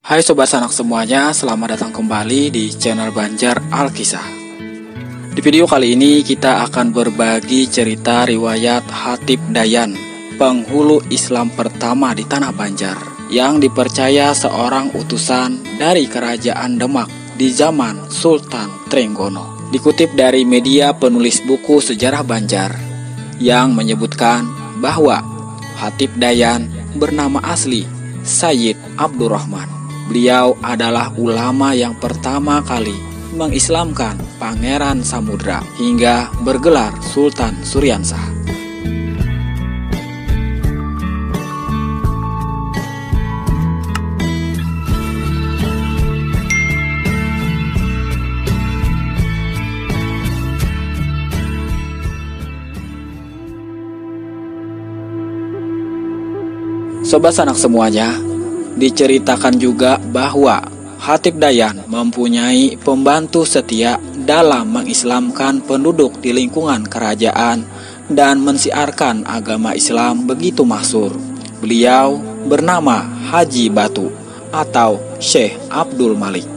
Hai Sobat Sanak semuanya, selamat datang kembali di channel Banjar Alkisah. Di video kali ini kita akan berbagi cerita riwayat Hatib Dayan, penghulu Islam pertama di Tanah Banjar, yang dipercaya seorang utusan dari Kerajaan Demak di zaman Sultan Trenggono. Dikutip dari media penulis buku sejarah Banjar yang menyebutkan bahwa Hatib Dayan bernama asli Sayyid Abdurrahman. Beliau adalah ulama yang pertama kali mengislamkan Pangeran Samudra hingga bergelar Sultan Suryansah. Sobat Sanak semuanya, diceritakan juga bahwa Hatib Dayan mempunyai pembantu setia dalam mengislamkan penduduk di lingkungan kerajaan dan mensiarkan agama Islam begitu masyhur. Beliau bernama Haji Batu atau Syekh Abdul Malik.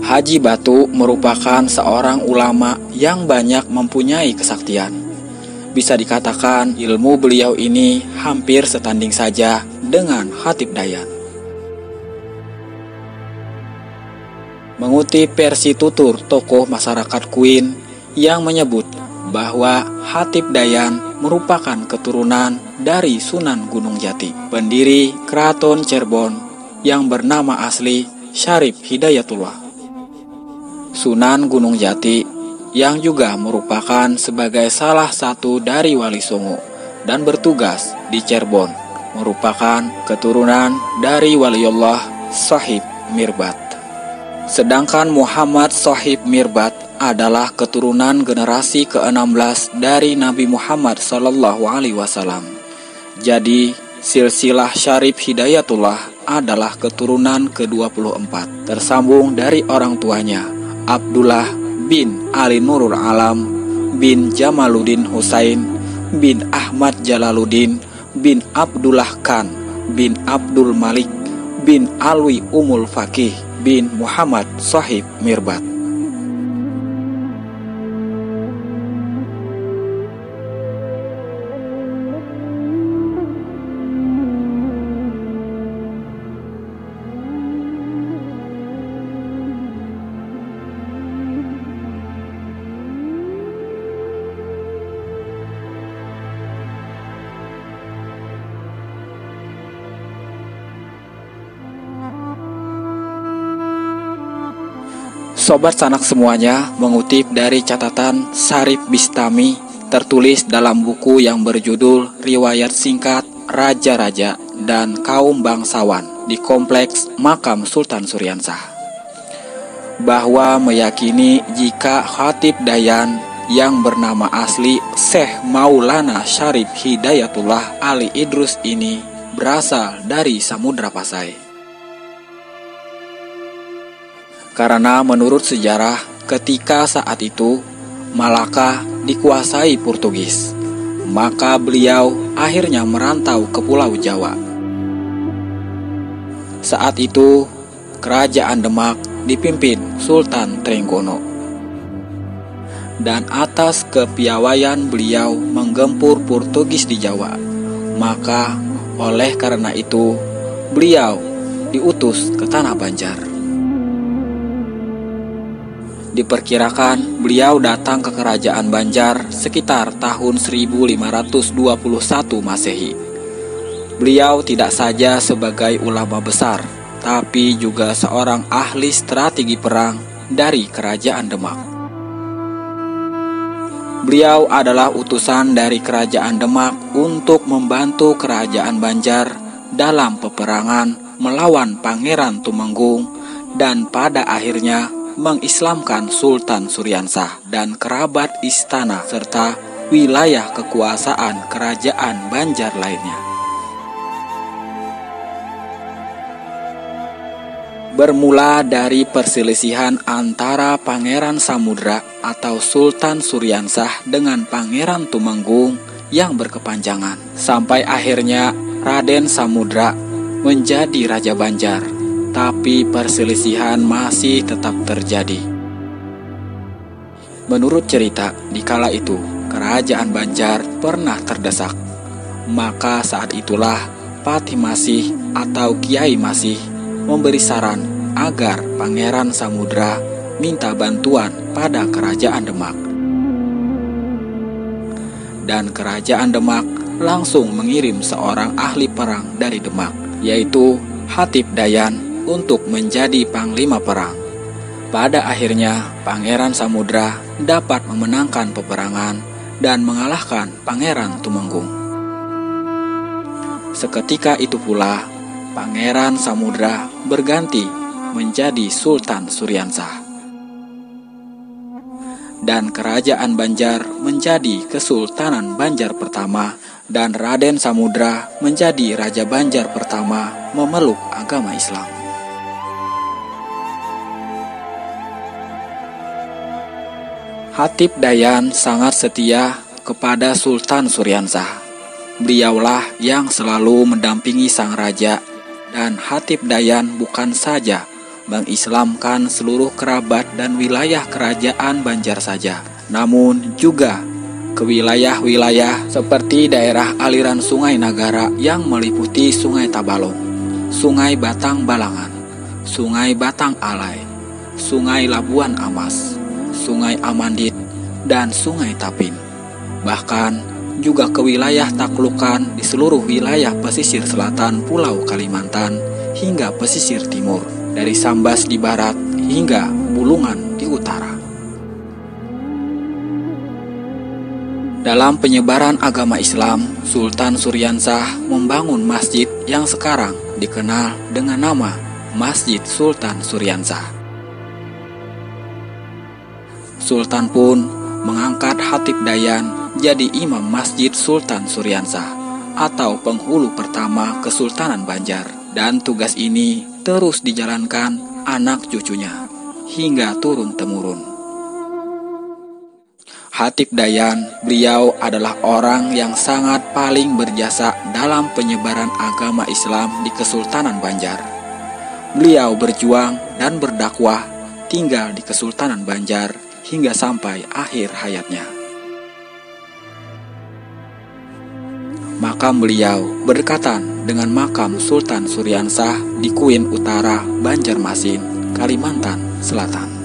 Haji Batu merupakan seorang ulama yang banyak mempunyai kesaktian. Bisa dikatakan ilmu beliau ini hampir setanding saja dengan Hatib Dayan. Mengutip versi tutur tokoh masyarakat Kuin yang menyebut bahwa Hatib Dayan merupakan keturunan dari Sunan Gunung Jati, pendiri Keraton Cirebon yang bernama asli Syarif Hidayatullah. Sunan Gunung Jati yang juga merupakan sebagai salah satu dari Wali Songo dan bertugas di Cirebon, merupakan keturunan dari Waliullah Shahib Mirbat. Sedangkan Muhammad Shahib Mirbat adalah keturunan generasi ke-16 dari Nabi Muhammad SAW. Jadi, silsilah Syarif Hidayatullah adalah keturunan ke-24, tersambung dari orang tuanya, Abdullah bin Ali Nurul Alam bin Jamaluddin Husain bin Ahmad Jalaluddin bin Abdullah Khan bin Abdul Malik bin Alwi Umul Fakih bin Muhammad Shahib Mirbat. Sobat Sanak semuanya, mengutip dari catatan Syarif Bistami tertulis dalam buku yang berjudul Riwayat Singkat Raja-Raja dan Kaum Bangsawan di Kompleks Makam Sultan Suryansah, bahwa meyakini jika Hatib Dayan yang bernama asli Syekh Maulana Syarif Hidayatullah Ali Idrus ini berasal dari Samudra Pasai. Karena menurut sejarah, ketika saat itu Malaka dikuasai Portugis, maka beliau akhirnya merantau ke Pulau Jawa. Saat itu, Kerajaan Demak dipimpin Sultan Trenggono. Dan atas kepiawaian beliau menggempur Portugis di Jawa, maka oleh karena itu beliau diutus ke Tanah Banjar. Diperkirakan beliau datang ke Kerajaan Banjar sekitar tahun 1521 Masehi. Beliau tidak saja sebagai ulama besar, tapi juga seorang ahli strategi perang dari Kerajaan Demak. Beliau adalah utusan dari Kerajaan Demak untuk membantu Kerajaan Banjar dalam peperangan melawan Pangeran Tumenggung dan pada akhirnya mengislamkan Sultan Suryansah dan kerabat istana serta wilayah kekuasaan Kerajaan Banjar lainnya. Bermula dari perselisihan antara Pangeran Samudra atau Sultan Suryansah dengan Pangeran Tumenggung yang berkepanjangan, sampai akhirnya Raden Samudra menjadi Raja Banjar tapi perselisihan masih tetap terjadi. Menurut cerita, di kala itu, kerajaan Banjar pernah terdesak. Maka saat itulah Patih Masih atau Kiai Masih memberi saran agar Pangeran Samudra minta bantuan pada kerajaan Demak. Dan kerajaan Demak langsung mengirim seorang ahli perang dari Demak, yaitu Hatip Dayan, untuk menjadi panglima perang. Pada akhirnya, Pangeran Samudra dapat memenangkan peperangan dan mengalahkan Pangeran Tumenggung. Seketika itu pula, Pangeran Samudra berganti menjadi Sultan Suryansah. Dan kerajaan Banjar menjadi Kesultanan Banjar pertama, dan Raden Samudra menjadi Raja Banjar pertama memeluk agama Islam. Hatip Dayan sangat setia kepada Sultan Suryansah. Beliaulah yang selalu mendampingi sang raja, dan Hatip Dayan bukan saja mengislamkan seluruh kerabat dan wilayah kerajaan Banjar saja, namun juga ke wilayah-wilayah seperti daerah aliran Sungai Nagara yang meliputi Sungai Tabalong, Sungai Batang Balangan, Sungai Batang Alai, Sungai Labuan Amas, Sungai Amandit, dan Sungai Tapin. Bahkan juga ke wilayah taklukan di seluruh wilayah pesisir selatan Pulau Kalimantan hingga pesisir timur, dari Sambas di barat hingga Bulungan di utara. Dalam penyebaran agama Islam, Sultan Suryansah membangun masjid yang sekarang dikenal dengan nama Masjid Sultan Suryansah. Sultan pun mengangkat Hatip Dayan jadi imam Masjid Sultan Suryansah atau penghulu pertama Kesultanan Banjar, dan tugas ini terus dijalankan anak cucunya hingga turun-temurun. Hatip Dayan, beliau adalah orang yang sangat paling berjasa dalam penyebaran agama Islam di Kesultanan Banjar. Beliau berjuang dan berdakwah tinggal di Kesultanan Banjar hingga sampai akhir hayatnya. Makam beliau berdekatan dengan makam Sultan Suryansah di Kuin Utara, Banjarmasin, Kalimantan Selatan.